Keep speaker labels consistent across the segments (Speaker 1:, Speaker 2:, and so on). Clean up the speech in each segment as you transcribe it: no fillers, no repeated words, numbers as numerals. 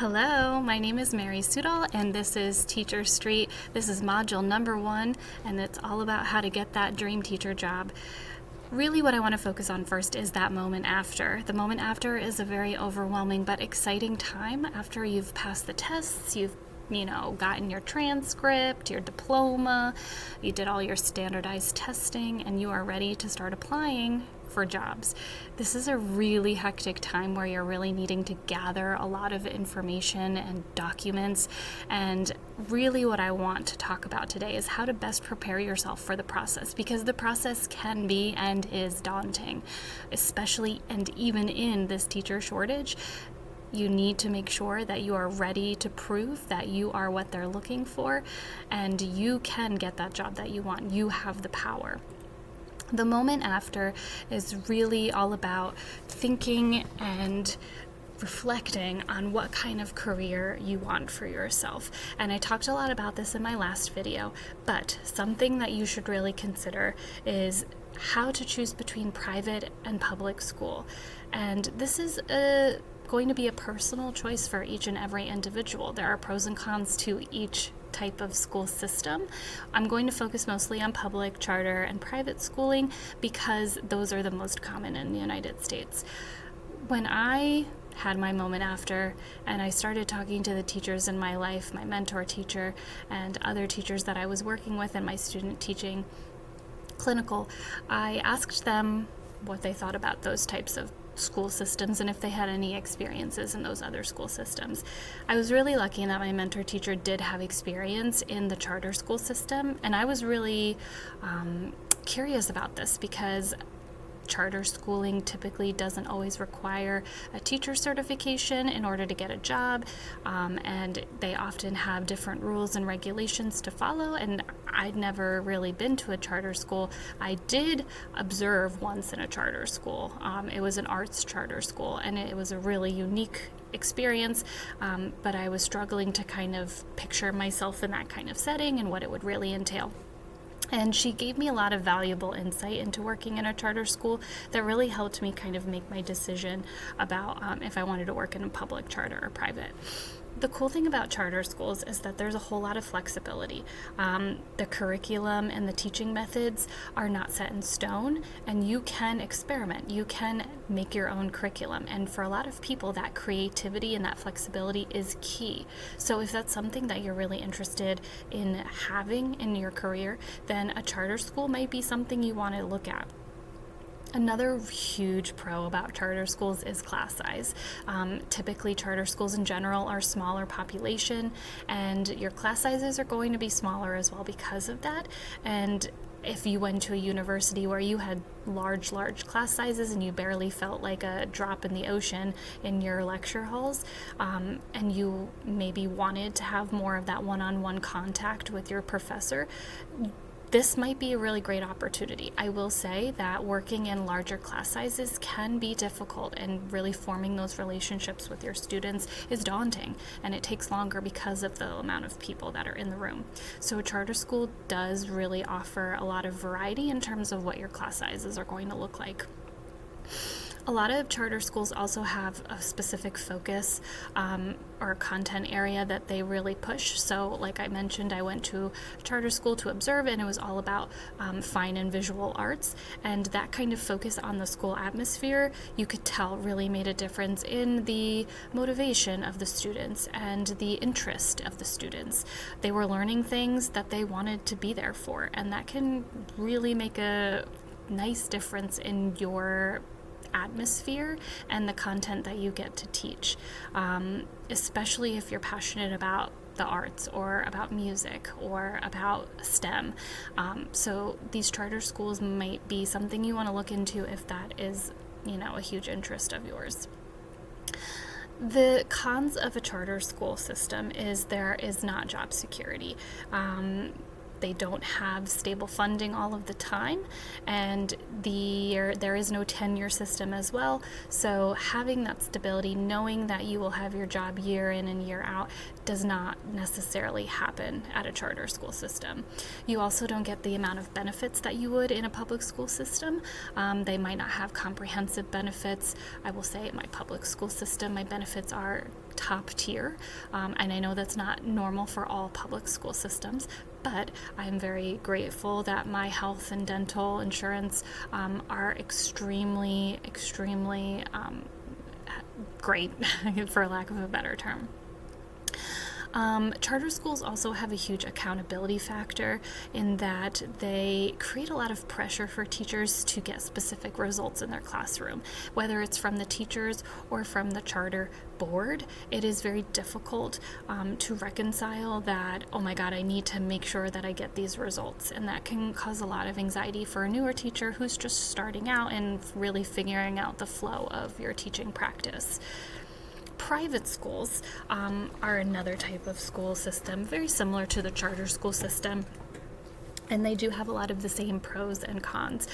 Speaker 1: Hello, my name is Mary Sudol, and this is Teacher Street. This is module number 1, and it's all about how to get that dream teacher job. Really what I want to focus on first is that moment after. The moment after is a very overwhelming but exciting time after you've passed the tests, you've gotten your transcript, your diploma, you did all your standardized testing, and you are ready to start applying for jobs. This is a really hectic time where you're really needing to gather a lot of information and documents, and really what I want to talk about today is how to best prepare yourself for the process, because the process can be and is daunting, especially and even in this teacher shortage. You need to make sure that you are ready to prove that you are what they're looking for, and you can get that job that you want. You have the power. The moment after is really all about thinking and reflecting on what kind of career you want for yourself. And I talked a lot about this in my last video, but something that you should really consider is how to choose between private and public school. And this is going to be a personal choice for each and every individual. There are pros and cons to each type of school system. I'm going to focus mostly on public, charter, and private schooling because those are the most common in the United States. When I had my moment after and I started talking to the teachers in my life, my mentor teacher and other teachers that I was working with in my student teaching clinical, I asked them what they thought about those types of school systems and if they had any experiences in those other school systems. I was really lucky in that my mentor teacher did have experience in the charter school system, and I was really curious about this because charter schooling typically doesn't always require a teacher certification in order to get a job, and they often have different rules and regulations to follow, and I'd never really been to a charter school. I did observe once in a charter school. It was an arts charter school, and it was a really unique experience, but I was struggling to kind of picture myself in that kind of setting and what it would really entail. And she gave me a lot of valuable insight into working in a charter school that really helped me kind of make my decision about if I wanted to work in a public, charter, or private. The cool thing about charter schools is that there's a whole lot of flexibility. The curriculum and the teaching methods are not set in stone, and you can experiment. You can make your own curriculum. And for a lot of people, that creativity and that flexibility is key. So if that's something that you're really interested in having in your career, then a charter school might be something you want to look at. Another huge pro about charter schools is class size. Typically, charter schools in general are smaller population, and your class sizes are going to be smaller as well because of that. And if you went to a university where you had large class sizes and you barely felt like a drop in the ocean in your lecture halls, and you maybe wanted to have more of that one-on-one contact with your professor, this might be a really great opportunity. I will say that working in larger class sizes can be difficult, and really forming those relationships with your students is daunting, and it takes longer because of the amount of people that are in the room. So a charter school does really offer a lot of variety in terms of what your class sizes are going to look like. A lot of charter schools also have a specific focus or content area that they really push. So like I mentioned, I went to charter school to observe, and it was all about fine and visual arts, and that kind of focus on the school atmosphere, you could tell really made a difference in the motivation of the students and the interest of the students. They were learning things that they wanted to be there for, and that can really make a nice difference in your atmosphere and the content that you get to teach, especially if you're passionate about the arts or about music or about STEM. So these charter schools might be something you want to look into if that is, a huge interest of yours. The cons of a charter school system is there is not job security. They don't have stable funding all of the time, and there is no tenure system as well. So having that stability, knowing that you will have your job year in and year out, does not necessarily happen at a charter school system. You also don't get the amount of benefits that you would in a public school system. They might not have comprehensive benefits. I will say at my public school system, my benefits are top tier, and I know that's not normal for all public school systems, but I'm very grateful that my health and dental insurance are extremely great, for lack of a better term. Charter schools also have a huge accountability factor in that they create a lot of pressure for teachers to get specific results in their classroom. Whether it's from the teachers or from the charter board, it is very difficult to reconcile that, oh my God, I need to make sure that I get these results. And that can cause a lot of anxiety for a newer teacher who's just starting out and really figuring out the flow of your teaching practice. Private schools are another type of school system, very similar to the charter school system. And they do have a lot of the same pros and cons.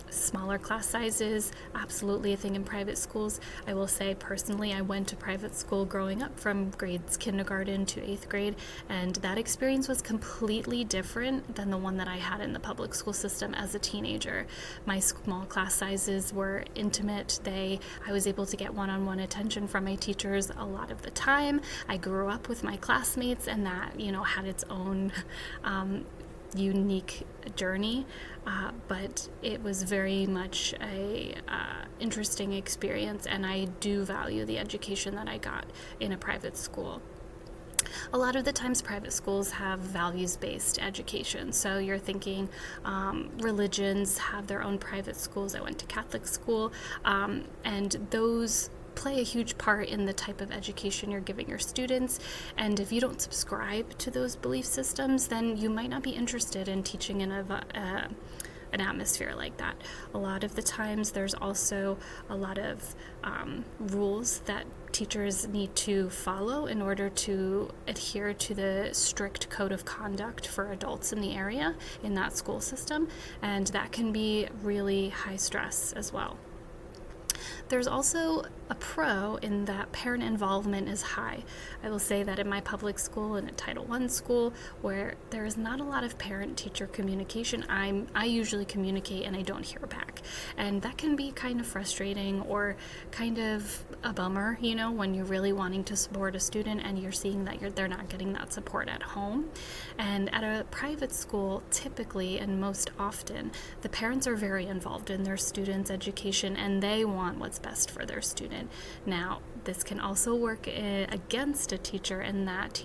Speaker 1: Smaller class sizes, absolutely a thing in private schools. I will say personally, I went to private school growing up from grades kindergarten to 8th grade, and that experience was completely different than the one that I had in the public school system as a teenager. My small class sizes were intimate. I was able to get one-on-one attention from my teachers a lot of the time. I grew up with my classmates, and that, had its own unique journey, but it was very much a interesting experience, and I do value the education that I got in a private school. A lot of the times private schools have values-based education, so you're thinking religions have their own private schools. I went to Catholic school, and those play a huge part in the type of education you're giving your students. And if you don't subscribe to those belief systems, then you might not be interested in teaching in an atmosphere like that. A lot of the times there's also a lot of rules that teachers need to follow in order to adhere to the strict code of conduct for adults in the area in that school system, and that can be really high stress as well. There's also a pro in that parent involvement is high. I will say that in my public school and a Title I school, where there is not a lot of parent-teacher communication, I usually communicate and I don't hear back. And that can be kind of frustrating or kind of a bummer, when you're really wanting to support a student and you're seeing that they're not getting that support at home. And at a private school, typically and most often, the parents are very involved in their students' education and they want what's best for their student. Now, this can also work against a teacher in that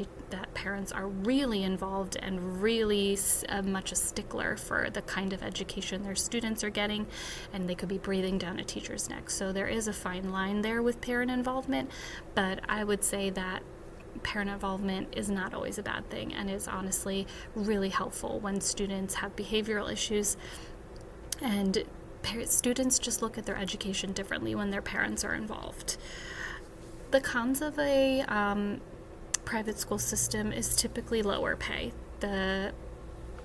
Speaker 1: parents are really involved and really much a stickler for the kind of education their students are getting, and they could be breathing down a teacher's neck. So there is a fine line there with parent involvement, but I would say that parent involvement is not always a bad thing and is honestly really helpful when students have behavioral issues, and students just look at their education differently when their parents are involved. The cons of a private school system is typically lower pay. The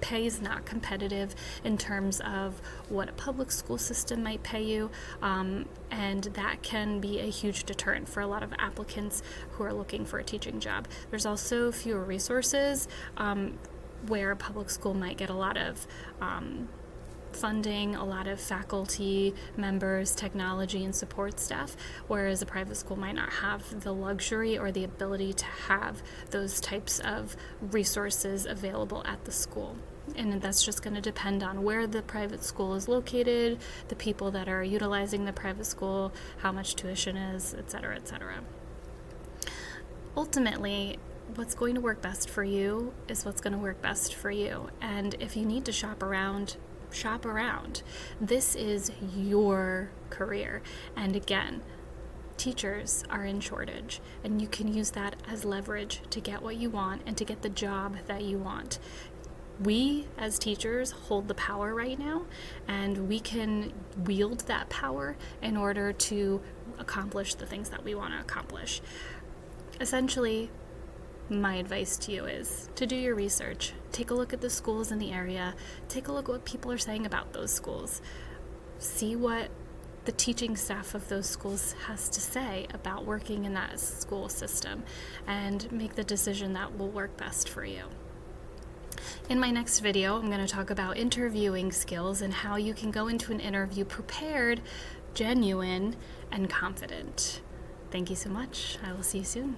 Speaker 1: pay is not competitive in terms of what a public school system might pay you, and that can be a huge deterrent for a lot of applicants who are looking for a teaching job. There's also fewer resources, where a public school might get a lot of funding, a lot of faculty members, technology, and support staff, whereas a private school might not have the luxury or the ability to have those types of resources available at the school. And that's just going to depend on where the private school is located, the people that are utilizing the private school, how much tuition is, etc., etc. Ultimately, what's going to work best for you is what's going to work best for you. And if you need to shop around. This is your career. And again, teachers are in shortage, and you can use that as leverage to get what you want and to get the job that you want. We as teachers hold the power right now, and we can wield that power in order to accomplish the things that we want to accomplish. Essentially, my advice to you is to do your research. Take a look at the schools in the area. Take a look at what people are saying about those schools. See what the teaching staff of those schools has to say about working in that school system, and make the decision that will work best for you. In my next video, I'm going to talk about interviewing skills and how you can go into an interview prepared, genuine, and confident. Thank you so much. I will see you soon.